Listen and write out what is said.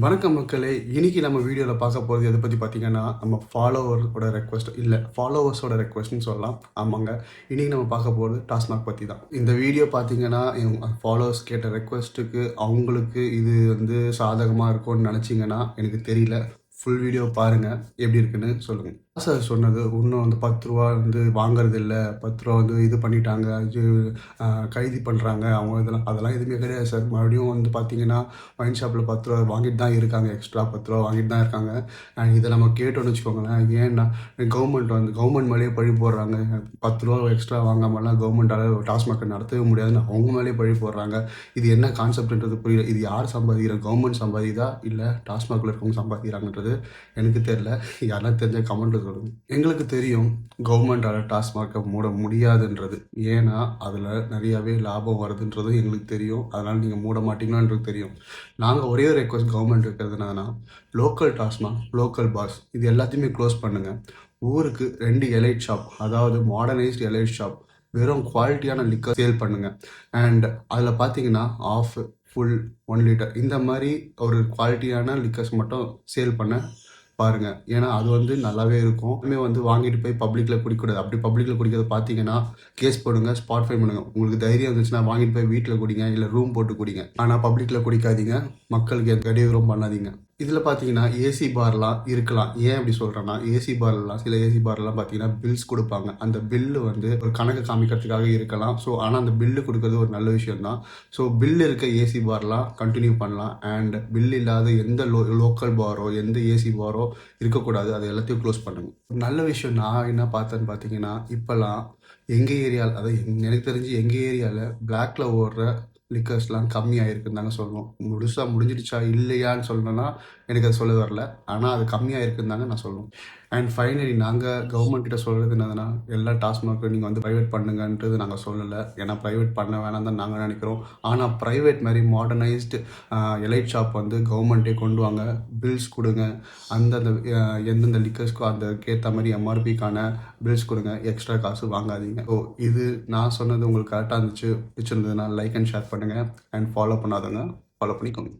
வணக்கம் மக்களே! இன்னைக்கு நம்ம வீடியோல பார்க்க போறது எத பத்தி பார்த்தீங்கன்னா, நம்ம ஃபாலோவர்ஸோட ரெக்வெஸ்ட்ன்னு சொல்லலாம். ஆமாங்க. இன்னைக்கு நம்ம பார்க்க போறது டாஸ்மாக் பத்தி தான். இந்த வீடியோ பார்த்தீங்கன்னா, என் ஃபாலோவர்ஸ் கேட்ட ரெக்வெஸ்ட்டுக்கு அவங்களுக்கு இது வந்து சாதகமா இருக்கும்னு நெனச்சீங்கன்னா, எனக்கு தெரியல. ஃபுல் வீடியோ பாருங்க. எப்படி இருக்குன்னு சொல்லுங்க. சார் சொன்னது இன்னும் வந்து ரூ. 10 வந்து வாங்குறதில்ல. ரூ. 10 வந்து இது பண்ணிட்டாங்க. கைது பண்ணுறாங்க. அவங்க அதெல்லாம் எதுவுமே கிடையாது சார். மறுபடியும் வந்து பார்த்தீங்கன்னா, ஒயின் ஷாப்பில் ரூ. 10 வாங்கிட்டு தான் இருக்காங்க. எக்ஸ்ட்ரா ரூ. 10 வாங்கிட்டு தான் இருக்காங்க. அண்ட் இதை நம்ம கேட்டோம்னு வச்சுக்கோங்களேன், ஏன்னா கவர்மெண்ட் மேலேயே பழி போடுறாங்க. ரூ. 10 எக்ஸ்ட்ரா வாங்காமலாம் கவர்மெண்ட்டால் டாஸ்மாக் நடத்தவே முடியாதுன்னு அவங்க மேலேயே பழி போடுறாங்க. இது என்ன கான்செப்ட்ன்றது புரியல. இது யார் சம்பாதிக்கிற கவர்மெண்ட் சம்பாதிதா இல்லை டாஸ்மாகில் இருக்கவங்க சம்பாதிக்கிறாங்கன்றது எனக்கு தெரியல. யாரா தெரிஞ்ச கமெண்ட்டில் சொல்லுங்கள். எங்களுக்கு தெரியும் கவர்மெண்ட்டால் டாஸ்மாகை மூட முடியாதுன்றது. ஏன்னா அதில் நிறையாவே லாபம் வருதுன்றது எங்களுக்கு தெரியும். அதனால் நீங்கள் மூட மாட்டீங்களான்றது தெரியும். நாங்கள் ஒரே ஒரு ரெக்வஸ்ட் கவர்மெண்ட் இருக்கிறது என்னன்னா, லோக்கல் டாஸ்மாக், லோக்கல் பாஸ் இது எல்லாத்தையுமே க்ளோஸ் பண்ணுங்கள். ஊருக்கு 2 எலைட் ஷாப், அதாவது மாடர்னைஸ்டு எலைட் ஷாப், வெறும் குவாலிட்டியான லிக்கர் சேல் பண்ணுங்கள். அண்ட் அதில் பார்த்தீங்கன்னா ஆஃப், ஃபுல், 1 லிட்டர் இந்த மாதிரி ஒரு குவாலிட்டியான லிக்கர்ஸ் மட்டும் சேல் பண்ண பாருங்கள். ஏன்னா அது வந்து நல்லாவே இருக்கும். வந்து வாங்கிட்டு போய் பப்ளிக்கில் குடிக்கக்கூடாது. அப்படி பப்ளிக்கில் குடிக்கிறத பார்த்தீங்கன்னா கேஸ் போடுங்க, ஸ்பாட் ஃபைன் பண்ணுங்க. உங்களுக்கு தைரியம் இருந்துச்சுன்னா வாங்கிட்டு போய் வீட்டில் குடிங்க, இல்லை ரூம் போட்டு குடிங்க. ஆனால் பப்ளிக்கில் குடிக்காதீங்க. மக்களுக்கு இடையூறும் பண்ணாதீங்க. இதில் பார்த்தீங்கன்னா ஏசி பார்லாம் இருக்கலாம். ஏன் அப்படி சொல்கிறேன்னா, சில ஏசி பார்லாம் பார்த்தீங்கன்னா பில்ஸ் கொடுப்பாங்க. அந்த பில்லு வந்து ஒரு கணக்கு காமிக்கிறதுக்காக இருக்கலாம். ஸோ ஆனால் அந்த பில்லு கொடுக்கறது ஒரு நல்ல விஷயம் தான். ஸோ பில் இருக்க ஏசி பார்லாம் கண்டினியூ பண்ணலாம். அண்ட் பில் இல்லாத எந்த லோக்கல் பாரோ, எந்த ஏசி பாரோ இருக்கக்கூடாது. அது எல்லாத்தையும் க்ளோஸ் பண்ணுங்க. நல்ல விஷயம் நான் என்ன பார்த்தேன்னு பார்த்தீங்கன்னா, இப்போல்லாம் எங்கள் ஏரியாவில், அதாவது எனக்கு தெரிஞ்சு எங்கள் ஏரியாவில் பிளாக்ல ஓடுற லிக்கர்ஸ்லாம் கம்மியாயிருக்குன்னு தாங்க சொல்லணும். முடிஞ்சிடுச்சா இல்லையான்னு சொல்லணும்னா எனக்கு அது சொல்ல வரல. ஆனால் அது கம்மியாயிருக்குன்னு தாங்க நான் சொல்லணும். அண்ட் ஃபைனலி நாங்கள் கவர்மெண்ட் கிட்ட சொல்கிறது என்னதுன்னா, எல்லா டாஸ்மாக்கும் நீங்கள் வந்து ப்ரைவேட் பண்ணுங்கன்றது நாங்கள் சொல்லலை. ஏன்னா ப்ரைவேட் பண்ண வேணாம் தான் நாங்கள் நினைக்கிறோம். ஆனால் ப்ரைவேட் மாதிரி மாடர்னைஸ்டு எலைட் ஷாப் வந்து கவர்மெண்ட்டே கொண்டு வாங்க. பில்ஸ் கொடுங்க. அந்தந்த எந்தெந்த லிக்கர்ஸ்க்கோ அதுக்கேற்ற மாதிரி எம்ஆர்பிக்கான பில்ஸ் கொடுங்க. எக்ஸ்ட்ரா காசு வாங்காதீங்க. ஸோ இது நான் சொன்னது உங்களுக்கு கரெக்டாக இருந்துச்சு, பிடிச்சிருந்ததுன்னா லைக் அண்ட் ஷேர் பண்ணுங்கள். அண்ட் ஃபாலோ பண்ணாதவங்க ஃபாலோ பண்ணிக்கோங்க.